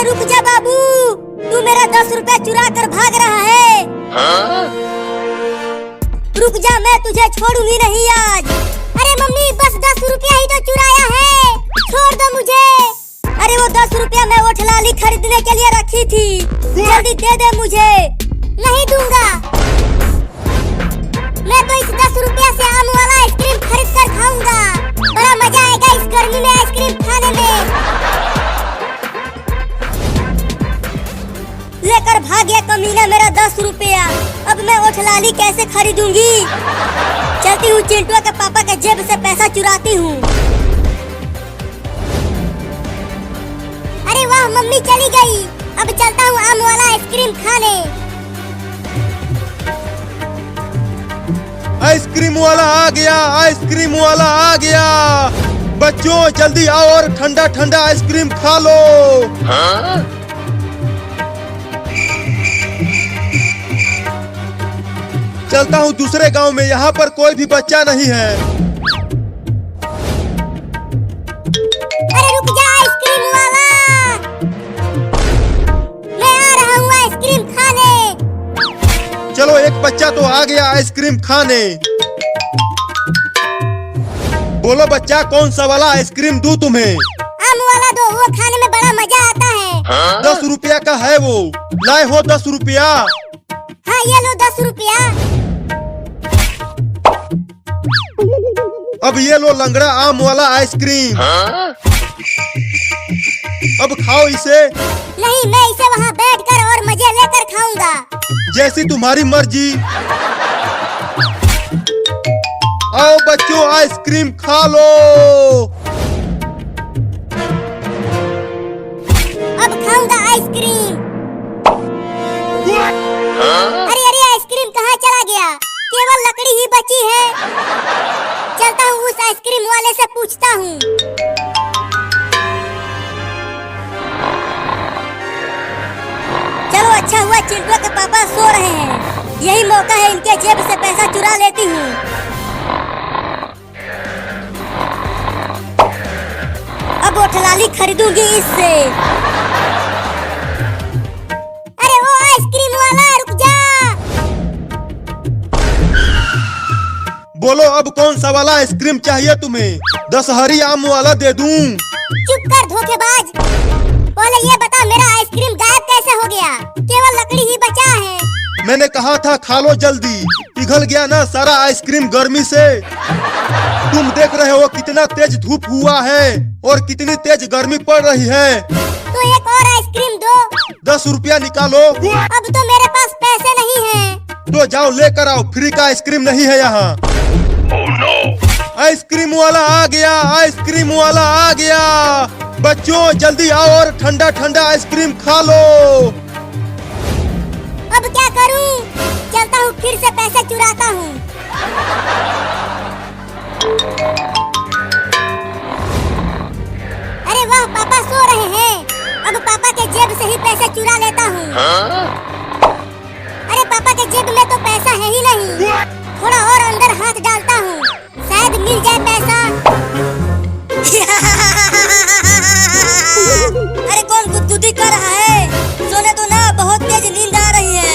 रुक जा बाबू, तू मेरा 10 रुपया चुरा कर भाग रहा है। रुक जा, मैं तुझे छोड़ूंगी नहीं आज। अरे मम्मी, बस 10 रुपया ही तो चुराया है, छोड़ दो मुझे। अरे वो 10 रुपया मैं वो ठलाली खरीदने के लिए रखी थी, जल्दी दे दे मुझे। नहीं दूंगा, मैं तो इस 10 रुपया से आम वाला आइसक्रीम खरीद कर खाऊंगा। बड़ा मजा आएगा इस गर्मी में आइसक्रीम खाने में। लेकर भाग गया कमीना मेरा 10 रुपया। अब मैं वो ठलाली कैसे खरीदूंगी? चलती हूँ चिंटू के पापा के जेब से पैसा चुराती हूँ। अरे वाह, मम्मी चली गई। अब चलता हूँ आम वाला आइसक्रीम खाने। आइसक्रीम वाला आ गया, आइसक्रीम वाला आ गया। बच्चों जल्दी आओ और ठंडा ठंडा आइसक्रीम खा लो। चलता हूँ दूसरे गांव में, यहाँ पर कोई भी बच्चा नहीं है। अरे रुक जा आइसक्रीम वाला, मैं आ रहा हूँ आइसक्रीम खाने। चलो, एक बच्चा तो आ गया आइसक्रीम खाने। बोलो बच्चा, कौन सा वाला आइसक्रीम दूं तुम्हें? आम वाला दो, वो खाने में बड़ा मजा आता है। 10 रुपया का है वो, लाए हो 10 रुपया? हाँ ये लो 10 रुपया। अब ये लो लंगड़ा आम वाला आइसक्रीम। अब खाओ इसे। नहीं, मैं इसे वहाँ बैठकर और मजे लेकर खाऊंगा। जैसी तुम्हारी मर्जी। आओ बच्चों, आइसक्रीम खा लो। अब खाऊंगा आइसक्रीम। अरे अरे, आइसक्रीम कहाँ चला गया? केवल लकड़ी ही बची है। चलता हूँ उस आइसक्रीम वाले से पूछता हूँ। चलो, अच्छा हुआ चिंटू के पापा सो रहे हैं, यही मौका है इनके जेब से पैसा चुरा लेती हूँ। अब वो ठलाली खरीदूंगी इससे। अरे वो आइसक्रीम वाला, रुक जा। बोलो, अब कौन सा वाला आइसक्रीम चाहिए तुम्हें? 10 हरी आम वाला दे दूं? चुप कर धोखेबाज, पहले ये बता मेरा आइसक्रीम गायब कैसे हो गया? केवल लकड़ी ही बचा है। मैंने कहा था खा लो जल्दी, पिघल गया ना सारा आइसक्रीम गर्मी से। तुम देख रहे हो कितना तेज धूप हुआ है और कितनी तेज गर्मी पड़ रही है। तो एक और आइसक्रीम दो। 10 रुपया निकालो। अब तो मेरे पास पैसे नहीं हैं। तो जाओ लेकर आओ, फ्री का आइसक्रीम नहीं है यहाँ। आइसक्रीम वाला आ गया, आइसक्रीम वाला आ गया। बच्चों जल्दी आओ और ठंडा ठंडा आइसक्रीम खा लो। अब क्या करूं? चलता हूँ फिर से पैसे चुराता हूँ। अरे वाह, पापा सो रहे हैं। अब पापा के जेब से ही पैसे चुरा लेता हूँ। अरे पापा के जेब में तो पैसा है ही नहीं। थोड़ा और अंदर हाथ डालता हूँ, शायद मिल जाए पैसा। अरे कौन गुदगुदी कर रहा है? सोने दो ना, बहुत तेज नींद आ रही है।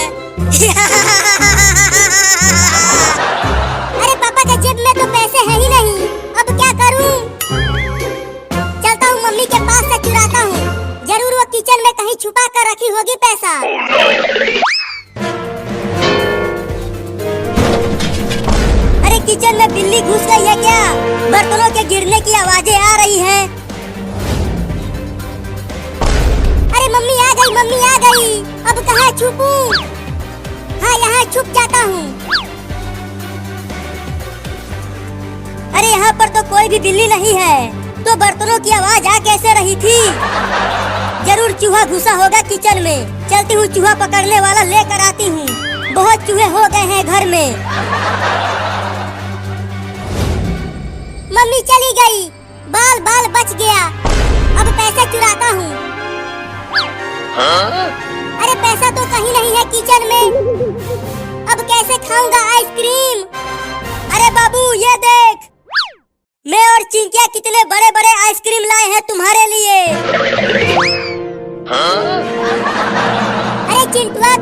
अरे पापा के जेब में तो पैसे है ही नहीं, अब क्या करूं? चलता हूँ मम्मी के पास से चुराता हूँ, जरूर वो किचन में कहीं छुपा कर रखी होगी पैसा। अरे किचन में बिल्ली घुस गई है क्या? बर्तनों के गिरने की आवाजें आ रही हैं। अरे मम्मी आ गई, मम्मी आ गई। अब कहाँ छुपूं? हाँ, यहाँ छुप जाता हूँ। अरे यहाँ पर तो कोई भी बिल्ली नहीं है, तो बर्तनों की आवाज आ कैसे रही थी? जरूर चूहा घुसा होगा किचन में। चलती हूँ चूहा पकड़ने वाला लेकर आती हूँ। बहुत चूहे हो गए हैं घर में। मम्मी चली गई, बाल बाल बच गया। अब पैसे चुराता हूँ। अरे पैसा तो कहीं नहीं है किचन में। अब कैसे खाऊंगा आइसक्रीम? अरे बाबू ये देख, मैं और चिंकिया कितने बड़े बड़े आइसक्रीम लाए हैं तुम्हारे लिए।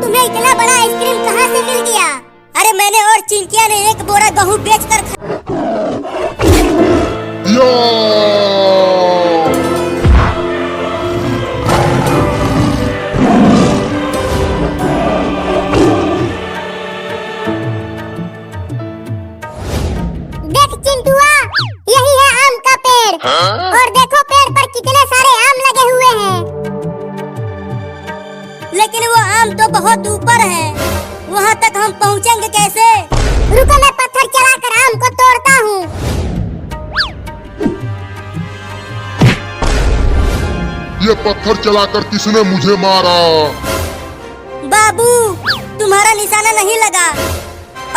तुम्हें इतना बड़ा आइसक्रीम कहाँ से मिल गया? अरे मैंने और चिंकिया ने एक बोरा गेहूँ बेचकर देख चिंटुआ, यही है आम का पेड़। और देखो पेड़ पर कितने सारे आम लगे हुए हैं। लेकिन वो आम तो बहुत ऊपर है, वहाँ तक हम पहुँचेंगे कैसे? रुको मैं पत्थर चलाकर आम को तोड़ता हूँ। ये पत्थर चलाकर किसने मुझे मारा? बाबू, तुम्हारा निशाना नहीं लगा।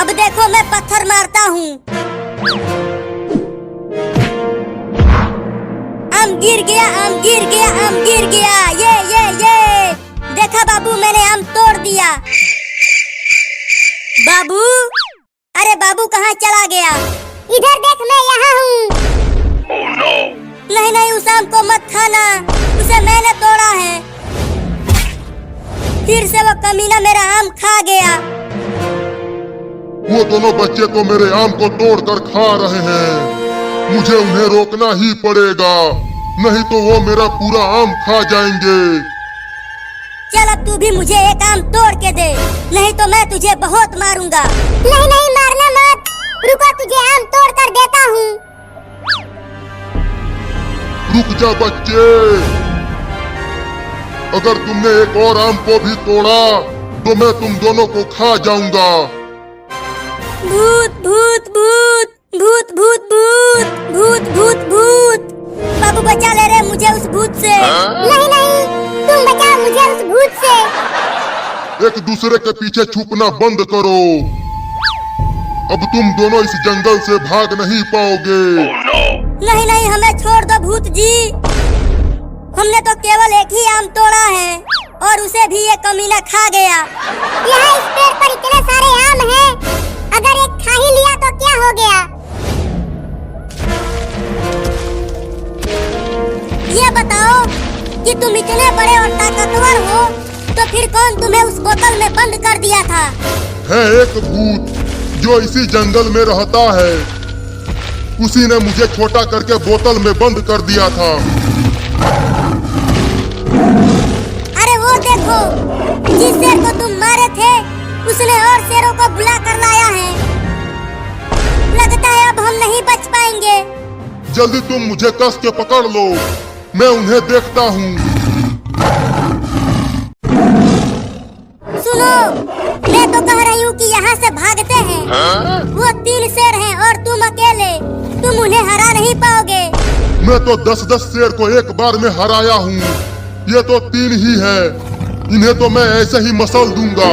अब देखो मैं पत्थर मारता हूँ। आम गिर गया, आम गिर गया, आम गिर गया। ये देखा बाबू, मैंने आम तोड़ दिया। बाबू, अरे बाबू कहाँ चला गया? इधर देख, मैं यहाँ हूँ। नहीं, उस आम को मत खाना, उसे मैंने तोड़ा है। फिर से वो कमीना मेरा आम खा गया। वो दोनों बच्चे तो मेरे आम को तोड़कर खा रहे हैं। मुझे उन्हें रोकना ही पड़ेगा, नहीं तो वो मेरा पूरा आम खा जाएंगे। चल अब तू भी मुझे एक आम तोड़ के दे, नहीं तो मैं तुझे बहुत मारूंगा। नहीं, मारना मत। रुको, तुझे आम तोड़ कर देता हूँ। रुक जा बच्चे, अगर तुमने एक और आम को भी तोड़ा तो मैं तुम दोनों को खा जाऊंगा। भूत भूत भूत भूत भूत भूत भूत भूत भूत। बाबू बचा ले रे मुझे उस भूत से। नहीं, तुम बचाओ मुझे उस भूत से। एक दूसरे के पीछे छुपना बंद करो। अब तुम दोनों इस जंगल से भाग नहीं पाओगे। नहीं, हमें छोड़ दो भूत जी। हमने तो केवल एक ही आम तोड़ा है और उसे भी ये कमीना खा गया। यहाँ इस पेड़ पर इतने सारे आम हैं, अगर एक खा ही लिया तो क्या हो गया? ये बताओ कि तुम इतने बड़े और ताकतवर हो, तो फिर कौन तुम्हें उस बोतल में बंद कर दिया था? है एक भूत जो इसी जंगल में रहता है, उसी ने मुझे छोटा करके बोतल में बंद कर दिया था। अरे वो देखो, जिस शेर को तुम मारे थे उसने और शेरों को बुला कर लाया है। लगता है अब हम नहीं बच पाएंगे। जल्दी तुम मुझे कस के पकड़ लो, मैं उन्हें देखता हूँ। सुनो, मैं तो कह रही हूँ कि यहाँ से भागते हैं। वो 3 शेर हैं और तुम अकेले, तुम उन्हें हरा नहीं पाओगे। मैं तो 10-10 शेर को एक बार में हराया हूँ, ये तो 3 ही है। इन्हें तो मैं ऐसे ही मसल दूंगा।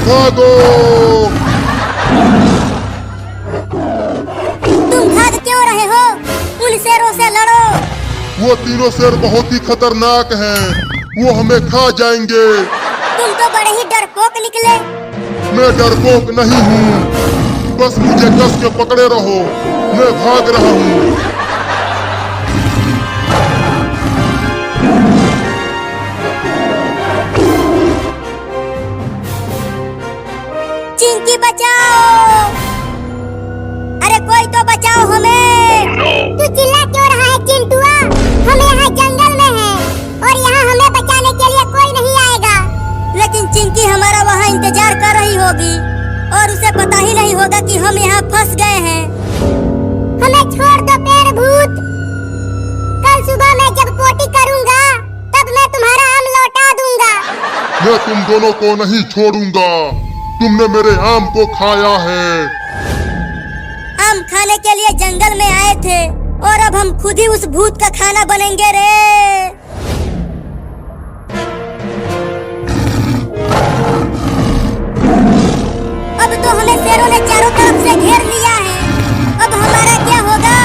भागो! तुम भाग क्यों रहे हो? उन शेरों से लड़ो। वो तीनों शेर बहुत ही खतरनाक हैं, वो हमें खा जाएंगे। तुम तो बड़े ही डरपोक निकले। मैं डरपोक नहीं हूँ, बस मुझे कस के पकड़े रहो, मैं भाग रहा हूँ। चिंकी बचाओ! अरे कोई तो बचाओ हमें! तू चिल्ला क्यों रहा है चिंटुआ? हम यहाँ जंगल में हैं और यहाँ हमें बचाने के लिए कोई नहीं आएगा। लेकिन चिंकी हमारा वहाँ इंतजार कर रही होगी और उसे पता ही नहीं होगा कि हम यहाँ फंस गए हैं। हमें छोड़ दो पेड़ भूत। कल सुबह मैं जब पोटी करूँगा तब मैं तुम्हारा आम लौटा दूंगा। मैं तुम दोनों को नहीं छोड़ूंगा, तुमने मेरे आम को खाया है। आम खाने के लिए जंगल में आए थे और अब हम खुद ही उस भूत का खाना बनेंगे रे। अब तो हमें शेरों ने चारों तरफ से घेर लिया है, अब हमारा क्या होगा?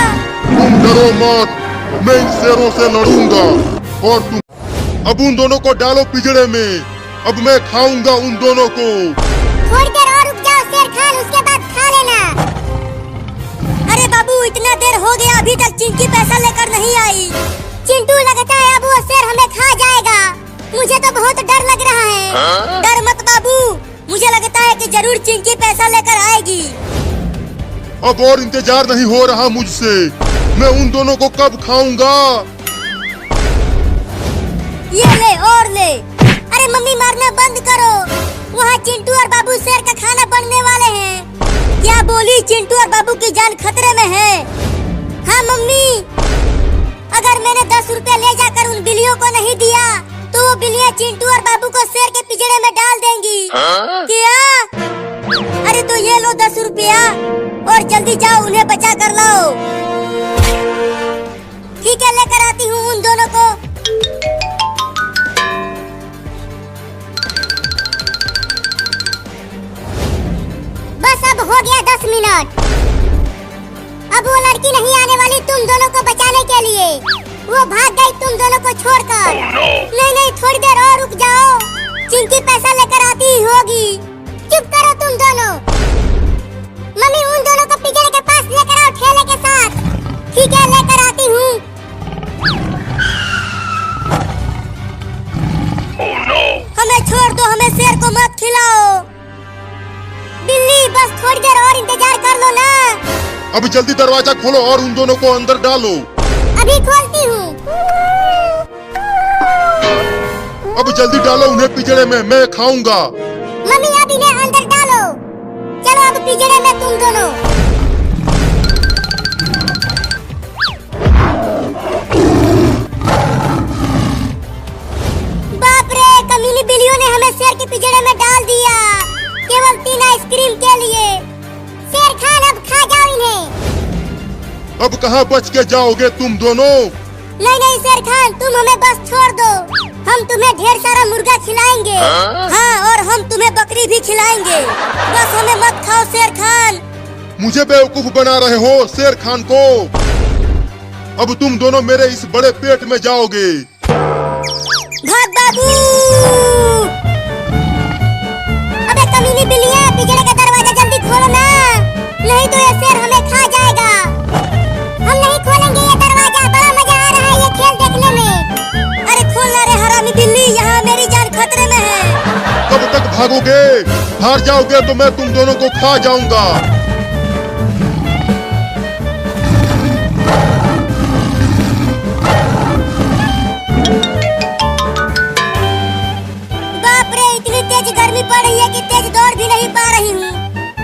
तुम डरो मत, मैं इन शेरों से लड़ूंगा और तुम अब उन दोनों को डालो पिंजरे में। अब मैं खाऊंगा उन दोनों को। थोड़ी देर और रुक जाओ शेर खान, उसके बाद खा लेना। अरे बाबू, इतना देर हो गया, अभी तक चिंकी पैसा लेकर नहीं आई। चिंटू, लगता है अब वो शेर हमें खा जाएगा। मुझे तो बहुत डर लग रहा है। डर मत बाबू, मुझे लगता है कि जरूर चिंकी पैसा लेकर आएगी। अब और इंतजार नहीं हो रहा मुझसे। मैं उन दोनों को कब खाऊंगा? ये ले और ले। अरे मम्मी मारना बंद करो, वहाँ चिंटू और बाबू शेर का खाना बनने वाले हैं। क्या बोली? चिंटू और बाबू की जान खतरे में है। हाँ मम्मी, अगर मैंने 10 रुपए ले जाकर उन बिल्लियों को नहीं दिया तो वो बिल्लियाँ चिंटू और बाबू को शेर के पिंजरे में डाल देंगी। क्या? अरे तो ये लो 10 रुपया और जल्दी जाओ उन्हें बचा कर लाओ। ठीक है, लेकर आती हूँ उन दोनों को। बस अब हो गया 10 मिनट। अब वो लड़की नहीं आने वाली तुम दोनों को बचाने के लिए। वो भाग गई तुम दोनों को छोड़कर। नहीं नहीं, थोड़ी देर और रुक जाओ, चिंकी पैसा लेकर आती ही होगी। चुप करो तुम दोनों। मम्मी उन दोनों को पिंजरे के पास लेकर आओ ठेले के साथ। ठीक है, लेकर आती हूँ। हमें छोड़ दो, हमें शेर को मत खिलाओ। बिल्ली बस थोड़ी देर और इंतजार कर लो ना। अभी जल्दी दरवाजा खोलो और उन दोनों को अंदर डालो। अभी खोलती हूँ। अब जल्दी डालो उन्हें पिंजरे में, मैं खाऊंगा। मम्मी अब इन्हें अंदर डालो। चलो अब पिंजरे में तुम दोनों। बाप रे, कमीनी बिल्लियों ने हमें शेर के पिंजरे में डाल दिया, केवल 3 आइसक्रीम के लिए। शेर खान अब खा जाओ इन्हें। अब कहाँ बच के जाओगे तुम दोनों? नहीं नहीं शेर खान, तुम हमें बस छोड़ दो। हम तुम्हें ढेर सारा मुर्गा खिलाएंगे। हाँ, और हम तुम्हें बकरी भी खिलाएंगे। बस हमें मत खाओ शेर खान। मुझे बेवकूफ बना रहे हो शेर खान को। अब तुम दोनों मेरे इस बड़े पेट में जाओगे। भाग बाबू। अबे कमीनी बिल्लियाँ, पिंजरे का दरवाजा जल्दी खोलो ना, नहीं तो ये शेर हमें खा जाएगा। हम नहीं खोलेंगे ये दरवाजा, बड़ा मजा आ रहा है ये खेल देखने में। अरे खोलना रे हरामी बिल्ली, यहाँ मेरी जान खतरे में है। कब तक भागोगे? हार जाओगे तो मैं तुम दोनों को खा जाऊंगा। बाप रे, इतनी तेज गर्मी पड़ रही है कि तेज दौड़ भी नहीं पा रही हूँ।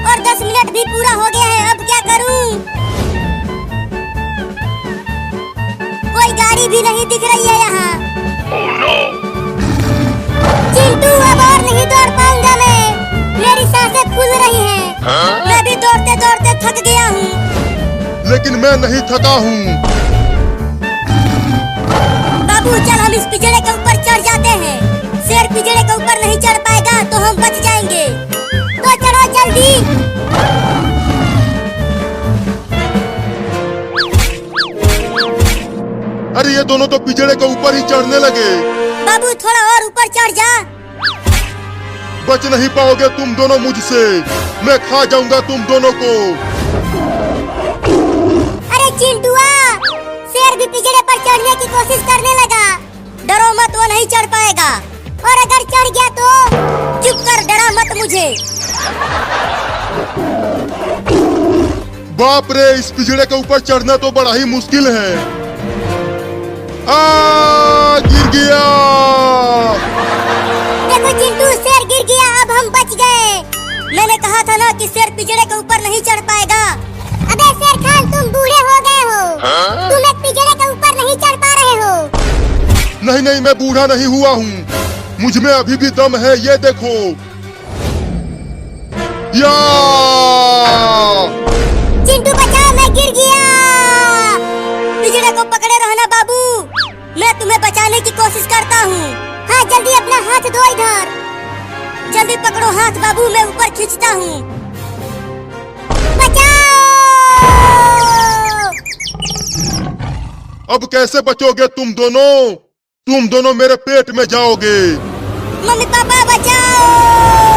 और 10 मिनट भी पूरा हो गया है, अब क्या करूँ? कोई गाड़ी भी नहीं दिख रही है यहाँ। चिंटू अब और नहीं दौड़ पाऊंगा मैं, मेरी सांसें फूल रही हैं। मैं भी दौड़ते दौड़ते थक गया हूँ। लेकिन मैं नहीं थका हूँ। बाबू चल हम इस पिंजरे के ऊपर चढ़ जाते हैं। शेर पिंजरे के ऊपर नहीं चढ़ पाएगा तो हम बच जाएंगे। तो चढ़ो जल्दी। अरे ये दोनों तो पिंजरे के ऊपर ही चढ़ने लगे। बाबू थोड़ा और ऊपर चढ़ जा। बच नहीं पाओगे तुम दोनों मुझसे, मैं खा जाऊंगा तुम दोनों को। अरे चिंटुआ, शेर भी पिंजरे पर चढ़ने की कोशिश करने लगा। डरो मत, वो नहीं चढ़ पाएगा। और अगर चढ़ गया तो चुप कर, डरा मत मुझे। बाप रे, इस पिंजरे के ऊपर चढ़ना तो बड़ा ही मुश्किल है। गिर गया। देखो चिंटू, शेर गिर गया, अब हम बच गए। मैंने कहा था ना कि शेर पिंजरे के ऊपर नहीं चढ़ पाएगा। अबे शेर खान, तुम बूढ़े हो गए हो। तुम एक पिंजरे के ऊपर नहीं चढ़ पा रहे हो। नहीं नहीं, मैं बूढ़ा नहीं हुआ हूँ, मुझ में अभी भी दम है, ये देखो। या चिंटू बचाओ, मैं गिर गया। पिंजरे को पकड़े रहना बाबू, मैं तुम्हें बचाने की कोशिश करता हूँ। हाँ जल्दी अपना हाथ दो इधर। जल्दी पकड़ो हाथ बाबू, मैं ऊपर खींचता हूँ। बचाओ। अब कैसे बचोगे तुम दोनों? तुम दोनों मेरे पेट में जाओगे। मम्मी पापा बचाओ।